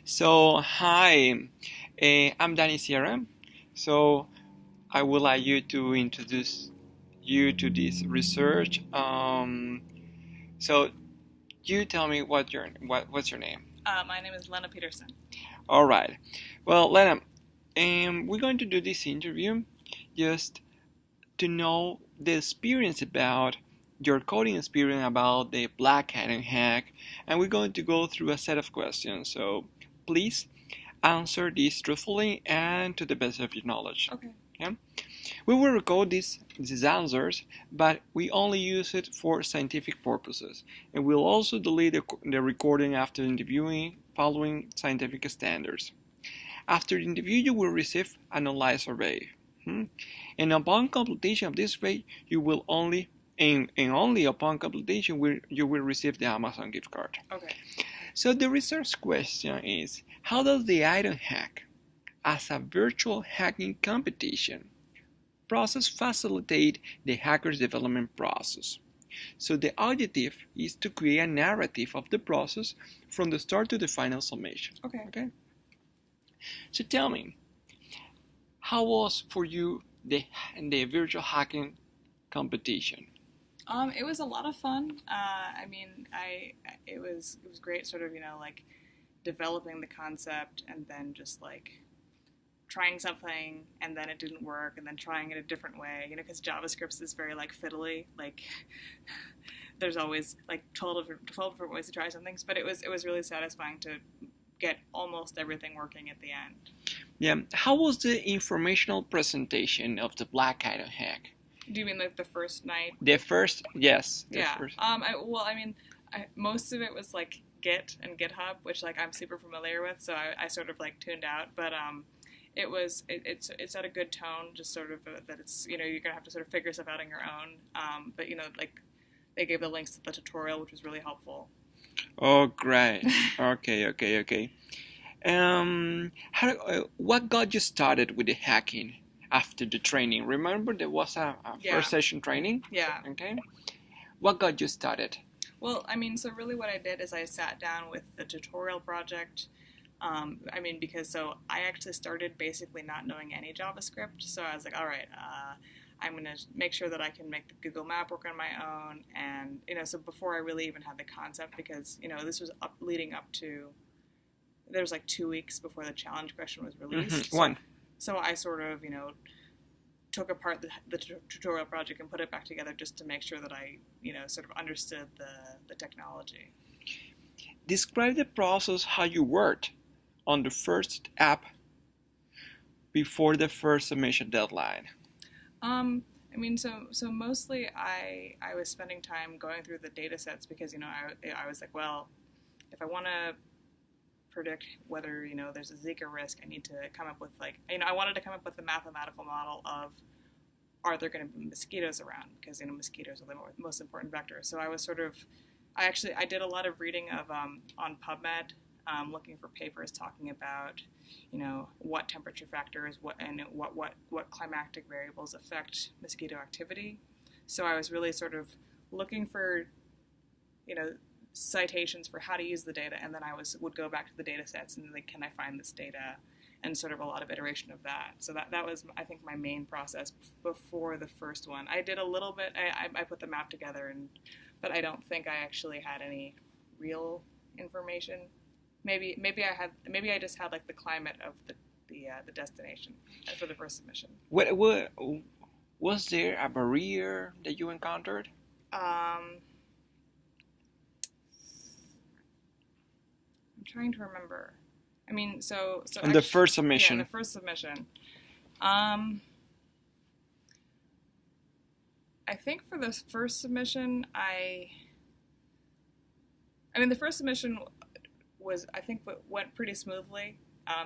So, hi, I'm Danny Sierra. So, I would like you to introduce you to this research. So, you tell me what's your name? My name is Lenna Peterson. All right. Well, Lenna, we're going to do this interview just to know the experience about your coding experience about the Black IronHack, and we're going to go through a set of questions. So, please answer these truthfully and to the best of your knowledge. Okay. Yeah? We will record these answers, but we only use it for scientific purposes, and we'll also delete the recording after interviewing following scientific standards. After the interview, you will receive an online survey. And upon completion of this survey, you will only upon completion you will receive the Amazon gift card. Okay. So the research question is, how does the IronHack, as a virtual hacking competition, process facilitate the hacker's development process? So the objective is to create a narrative of the process from the start to the final summation. Okay. So tell me, how was for you the virtual hacking competition? It was a lot of fun. It was great, sort of, like developing the concept and then just like trying something and then it didn't work and then trying it a different way, because JavaScript is very like fiddly, like there's always like 12 different ways to try some things, but it was really satisfying to get almost everything working at the end. Yeah, how was the informational presentation of the Black IronHack? Do you mean like the first night? The first, yes. Yeah. Most of it was like Git and GitHub, which like I'm super familiar with, so I sort of like tuned out. But it's at a good tone, just sort of that it's you're gonna have to sort of figure stuff out on your own. But like they gave the links to the tutorial, which was really helpful. Oh, great. Okay. What got you started with the hacking after the training? Remember there was a first session training? Yeah. Okay. What got you started? Well, so really what I did is I sat down with the tutorial project. Because I actually started basically not knowing any JavaScript. So I was like, all right, I'm going to make sure that I can make the Google map work on my own. And, so before I really even had the concept, because, this was leading up to, there was like 2 weeks before the challenge question was released. Mm-hmm. So I sort of, took apart the tutorial project and put it back together just to make sure that I, sort of understood the technology. Describe the process, how you worked on the first app before the first submission deadline. So mostly I was spending time going through the data sets because, I was like, well, if I want to predict whether, there's a Zika risk, I need to come up with I wanted to come up with a mathematical model of, are there going to be mosquitoes around? Because, mosquitoes are the most important vector. So I was sort of, I did a lot of reading of on PubMed, looking for papers talking about, what temperature factors, what climatic variables affect mosquito activity. So I was really sort of looking for, citations for how to use the data, and then I would go back to the data sets and like, can I find this data, and sort of a lot of iteration of that. So that was, I think, my main process before the first one. I did a little bit. I put the map together, but I don't think I actually had any real information. Maybe I just had like the climate of the destination for the first submission. What was there a barrier that you encountered? I'm trying to remember. In the first submission. Yeah, in the first submission. I think for the first submission, the first submission was, I think, went pretty smoothly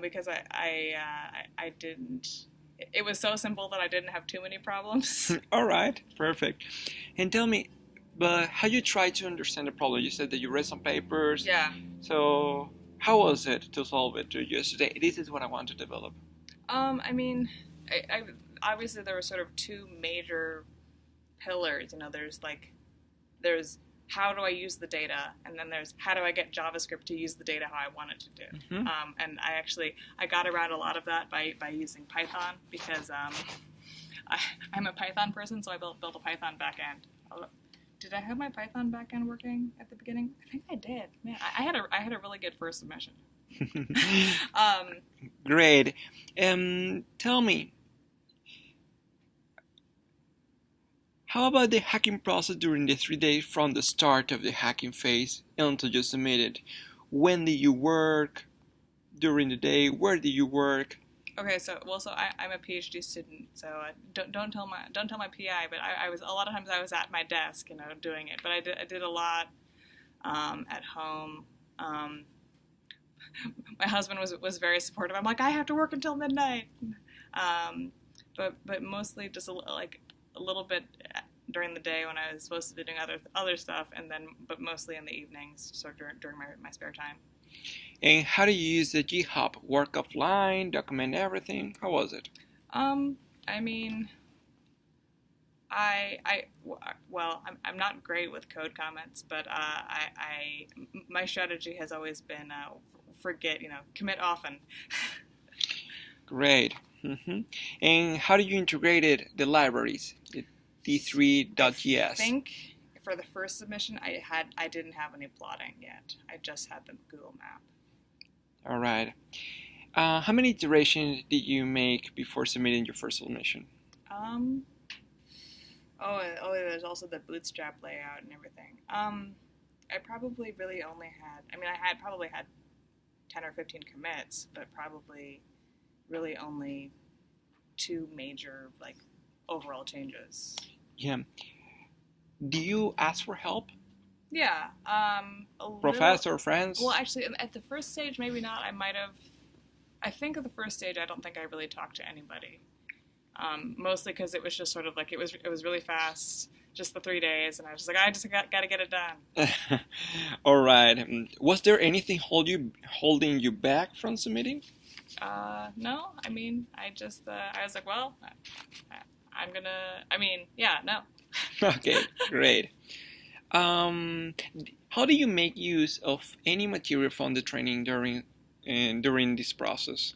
because I didn't. It was so simple that I didn't have too many problems. All right, perfect. And tell me, but how you try to understand the problem? You said that you read some papers. Yeah. So how was it to solve it? To just say, this is what I want to develop. I obviously there were sort of two major pillars. There's how do I use the data, and then there's how do I get JavaScript to use the data how I want it to do. Mm-hmm. And I got around a lot of that by using Python, because I'm a Python person, so I built a Python backend. Did I have my Python backend working at the beginning? I think I did. Man, I had a really good first submission. Great. Tell me, how about the hacking process during the 3 days from the start of the hacking phase until you submitted? When did you work during the day? Where did you work? Okay, I'm a PhD student, so don't tell my PI, but I was a lot of times I was at my desk, doing it. But I did a lot at home. My husband was very supportive. I'm like, I have to work until midnight. But mostly just a little bit during the day when I was supposed to be doing other stuff, but mostly in the evenings, so during my spare time. And how do you use the GitHub? Work offline, document everything? How was it? I mean, I'm not great with code comments, but my strategy has always been commit often. Great. Mm-hmm. And how do you integrate the libraries, the D3.js? I think for the first submission, I didn't have any plotting yet. I just had the Google map. All right. How many iterations did you make before submitting your first submission? There's also the bootstrap layout and everything. I probably really only had, I had probably had 10 or 15 commits, but probably really only 2 major, overall changes. Yeah. Do you ask for help? Yeah. Professor, friends? Well, actually, at the first stage, maybe not. I think at the first stage, I don't think I really talked to anybody. Mostly because it was just sort of it was really fast, just the 3 days, and I was just I just got to get it done. All right. Was there anything holding you back from submitting? No. I was like, well, I'm gonna. Yeah, no. Okay, great. How do you make use of any material from the training during this process?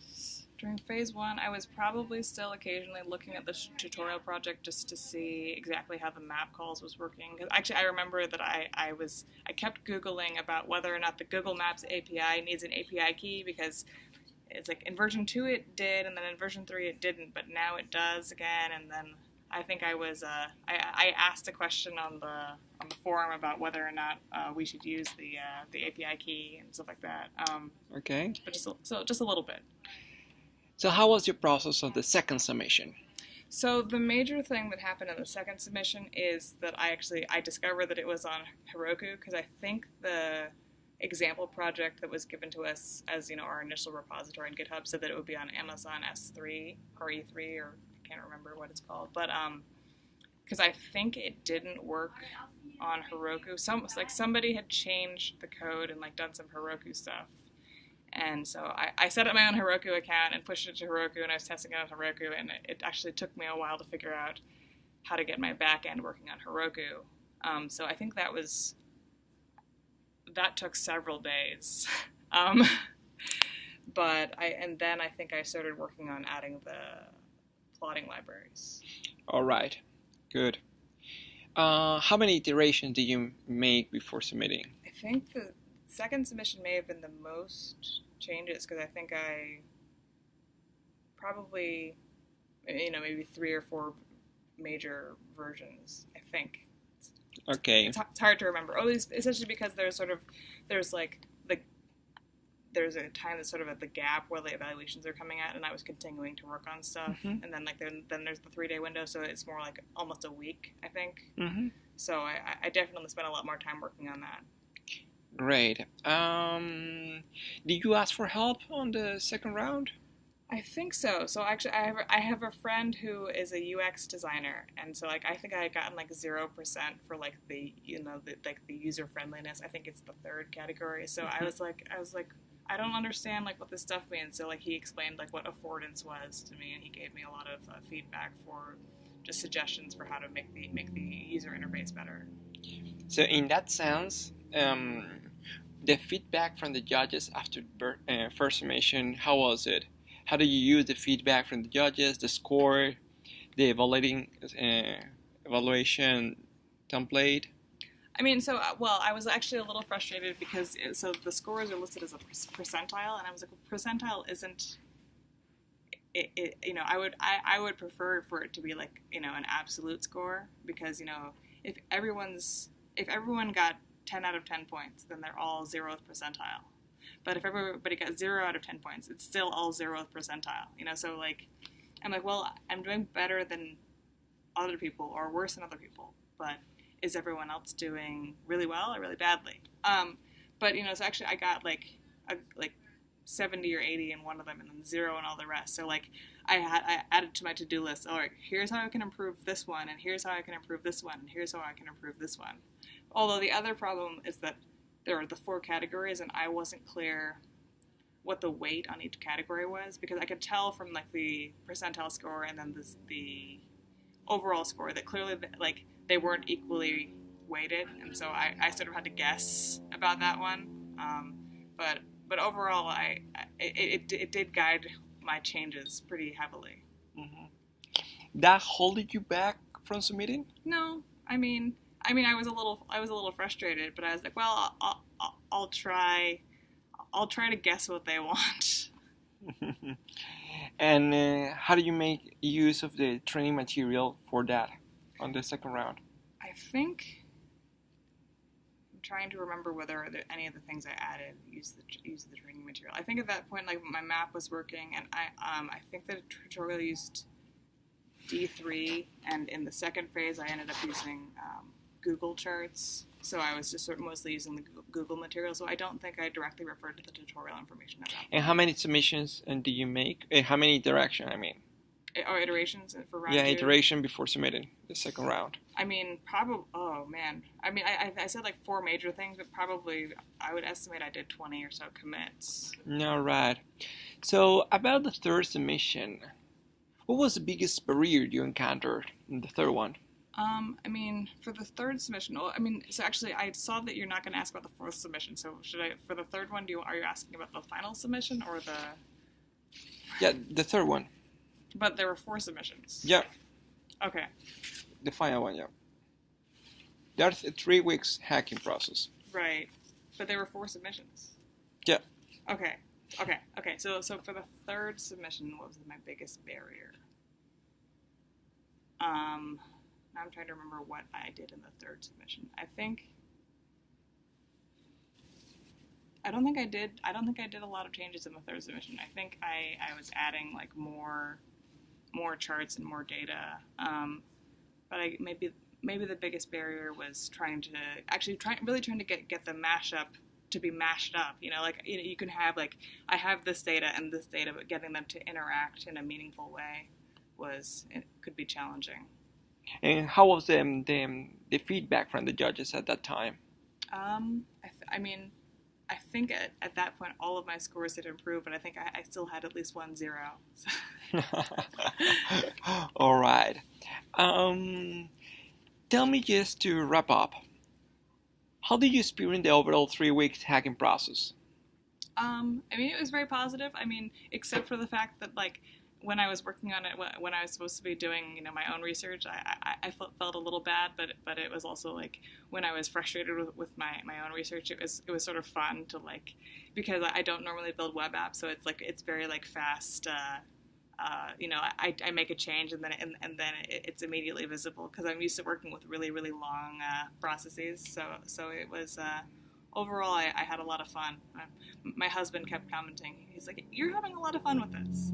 During phase 1, I was probably still occasionally looking at the tutorial project just to see exactly how the map calls was working. Because actually, I remember that I kept Googling about whether or not the Google Maps API needs an API key, because it's in version 2 it did, and then in version 3 it didn't, but now it does again. And then I think I asked a question on the forum about whether or not we should use the API key and stuff like that. Okay. But just a little bit. So how was your process of the second submission? So the major thing that happened in the second submission is that I discovered that it was on Heroku, because I think the example project that was given to us as our initial repository in GitHub said that it would be on Amazon S3 or E3, or I can't remember what it's called, but because I think it didn't work on Heroku. Somebody had changed the code and done some Heroku stuff. And so I set up my own Heroku account and pushed it to Heroku, and I was testing it on Heroku, and it actually took me a while to figure out how to get my back end working on Heroku. So I think that took several days. Then I think I started working on adding the plotting libraries. All right, good. How many iterations did you make before submitting? I think the second submission may have been the most changes, because I think I probably, maybe 3 or 4 major versions, I think. Okay. It's hard to remember. Essentially because there's there's a time that's sort of at the gap where the evaluations are coming out, and I was continuing to work on stuff. Mm-hmm. And then then there's the 3-day window, so it's more almost a week, I think. Mm-hmm. So I definitely spent a lot more time working on that. Great. Did you ask for help on the second round? I think so. So actually, I have a friend who is a UX designer, and so I think I had gotten 0% for the the user friendliness. I think it's the 3rd category. So mm-hmm. I was like I don't understand what this stuff means. So he explained what affordance was to me, and he gave me a lot of feedback for just suggestions for how to make the user interface better. So in that sense, the feedback from the judges after first submission, how was it? How do you use the feedback from the judges, the score, the evaluation template? I mean, so I was actually a little frustrated because so the scores are listed as a percentile, and I was like, well, percentile isn't. I would prefer for it to be like an absolute score, because if everyone got 10 out of 10 points, then they're all 0th percentile. But if everybody got 0 out of 10 points, it's still all 0th percentile. So like, I'm like, well, I'm doing better than other people or worse than other people, but is everyone else doing really well or really badly? But so actually I got like 70 or 80 in one of them and then 0 in all the rest. So like I added to my to-do list, all right, here's how I can improve this one, and here's how I can improve this one, and here's how I can improve this one. Although the other problem is that there are the 4 categories, and I wasn't clear what the weight on each category was, because I could tell from like the percentile score and then the overall score that clearly like they weren't equally weighted, and so I sort of had to guess about that one. But overall, it did guide my changes pretty heavily. Mm-hmm. That holded you back from submitting? No, I mean, I was a little frustrated, but I was like, well, I'll try to guess what they want. And how do you make use of the training material for that on the second round? I think I'm trying to remember whether any of the things I added use the training material. I think at that point, like, my map was working, and I think the tutorial used D3, and in the second phase, I ended up using Google Charts. So I was just sort of mostly using the Google material. So I don't think I directly referred to the tutorial information at all. And how many submissions do you make? How many iterations, I mean? Oh, iterations for round 2? Yeah, iteration before submitting the second round. I mean, probably, oh man. I mean, I said like 4 major things, but probably I would estimate I did 20 or so commits. All right. So about the third submission, what was the biggest barrier you encountered in the third one? I mean, for the third submission, so actually I saw that you're not going to ask about the fourth submission, so for the third one, are you asking about the final submission or the... Yeah, the third one. But there were 4 submissions. Yeah. Okay. The final one, yeah. There's a 3 weeks hacking process. Right. But there were 4 submissions. Yeah. Okay. So for the third submission, what was my biggest barrier? Now I'm trying to remember what I did in the third submission. I don't think I did a lot of changes in the third submission. I think I was adding like more charts and more data. But maybe the biggest barrier was trying to get the mashup to be mashed up. You can have like, I have this data and this data, but getting them to interact in a meaningful way could be challenging. And how was the feedback from the judges at that time? I think at that point all of my scores had improved, but I think I still had at least 1 0. So. All right. Tell me, just to wrap up, how did you experience the overall 3 weeks hacking process? It was very positive. Except for the fact that like, when I was working on it, when I was supposed to be doing, my own research, I felt a little bad, but it was also like when I was frustrated with my own research, it was sort of fun to like, because I don't normally build web apps, so it's very like fast. I make a change and then it's immediately visible because I'm used to working with really, really long processes. So it was. Overall, I had a lot of fun. My husband kept commenting. He's like, "You're having a lot of fun with this."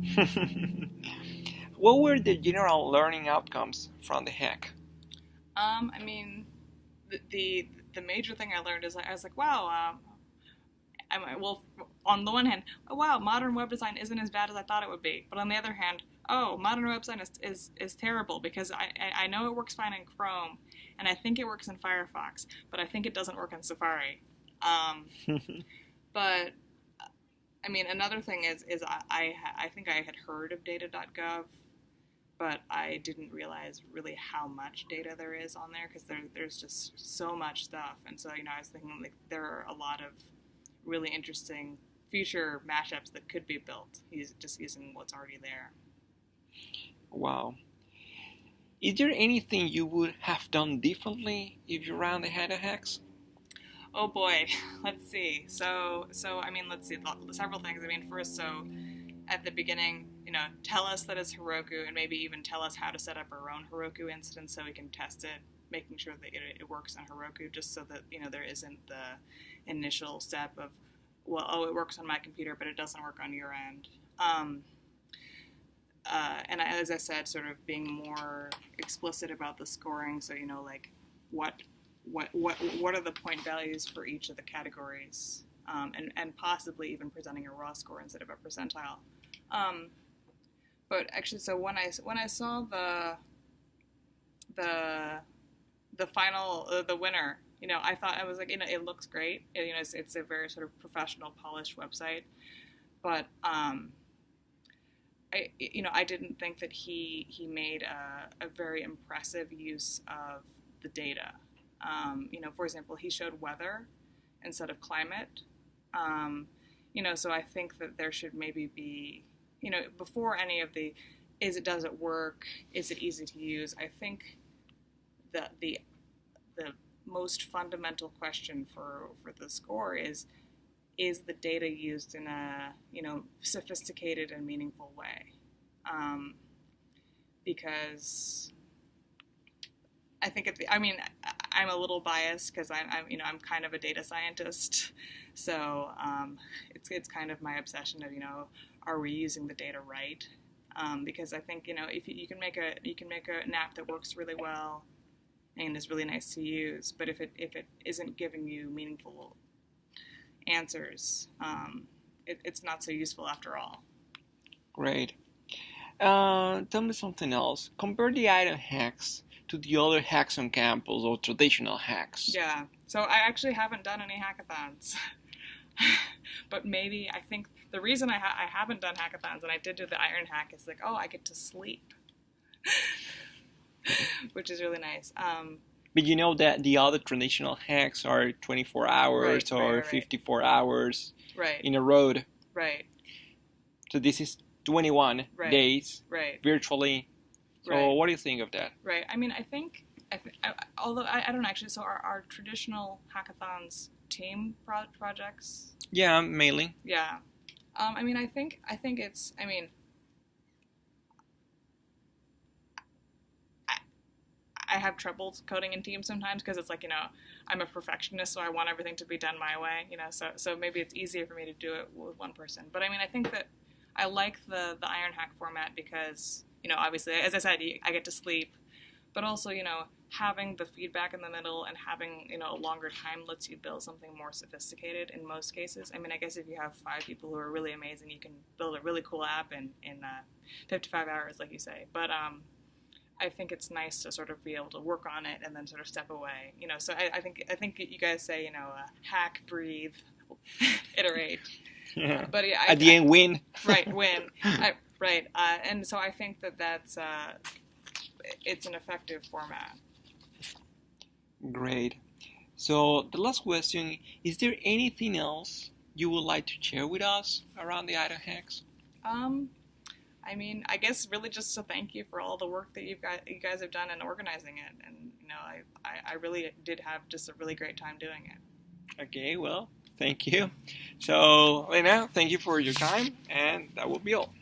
What were the general learning outcomes from the hack? The major thing I learned is I was like, wow. On the one hand, oh wow, modern web design isn't as bad as I thought it would be. But on the other hand, oh, modern web design is terrible because I know it works fine in Chrome, and I think it works in Firefox, but I think it doesn't work in Safari. But another thing is I think I had heard of data.gov, but I didn't realize really how much data there is on there, because there's just so much stuff. And so, I was thinking like there are a lot of really interesting future mashups that could be built just using what's already there. Wow. Is there anything you would have done differently if you ran the IronHacks? Oh boy, let's see. So let's see. Several things. First, at the beginning, tell us that it's Heroku, and maybe even tell us how to set up our own Heroku instance so we can test it, making sure that it works on Heroku, just so that there isn't the initial step of, it works on my computer, but it doesn't work on your end. And as I said, sort of being more explicit about the scoring. So like what are the point values for each of the categories, and possibly even presenting a raw score instead of a percentile. But actually, so when I saw the final the winner, I thought, I was like, it looks great. It's a very sort of professional, polished website, but I didn't think that he made a very impressive use of the data. For example, he showed weather instead of climate. So I think that there should maybe be, before any of the, does it work? Is it easy to use? I think that the most fundamental question for the score is the data used in a, sophisticated and meaningful way? Because I think I'm a little biased because I'm kind of a data scientist, so it's kind of my obsession of are we using the data right? Because I think if you can make an app that works really well and is really nice to use, but if it isn't giving you meaningful answers, it's not so useful after all. Great. Tell me something else. Compare the IronHacks to the other hacks on campus or traditional hacks. Yeah. So I actually haven't done any hackathons. But maybe I think the reason I haven't done hackathons, and I did do the IronHack, is like, I get to sleep. Which is really nice. But you know that the other traditional hacks are 24 hours right. 54 hours in a row. Right. So this is 21 days virtually. So what do you think of that? Right. I think although I don't actually, so our traditional hackathons team projects? Yeah, mainly. Yeah. I think it's, I have trouble coding in teams sometimes because it's like, I'm a perfectionist, so I want everything to be done my way, so maybe it's easier for me to do it with one person. But I think that I like the IronHack format because, obviously, as I said, I get to sleep, but also, having the feedback in the middle and having, a longer time lets you build something more sophisticated in most cases. I guess if you have 5 people who are really amazing, you can build a really cool app in 55 hours, like you say. But I think it's nice to sort of be able to work on it and then sort of step away. So I think you guys say, hack, breathe, iterate. Yeah. But at the end, win. Right, win. Right. And so I think that's it's an effective format. Great. So the last question, is there anything else you would like to share with us around the IronHacks? I guess really just to thank you for all the work that you guys have done in organizing it. And, I really did have just a really great time doing it. Okay, well, thank you. So, Lenna, thank you for your time, and that will be all.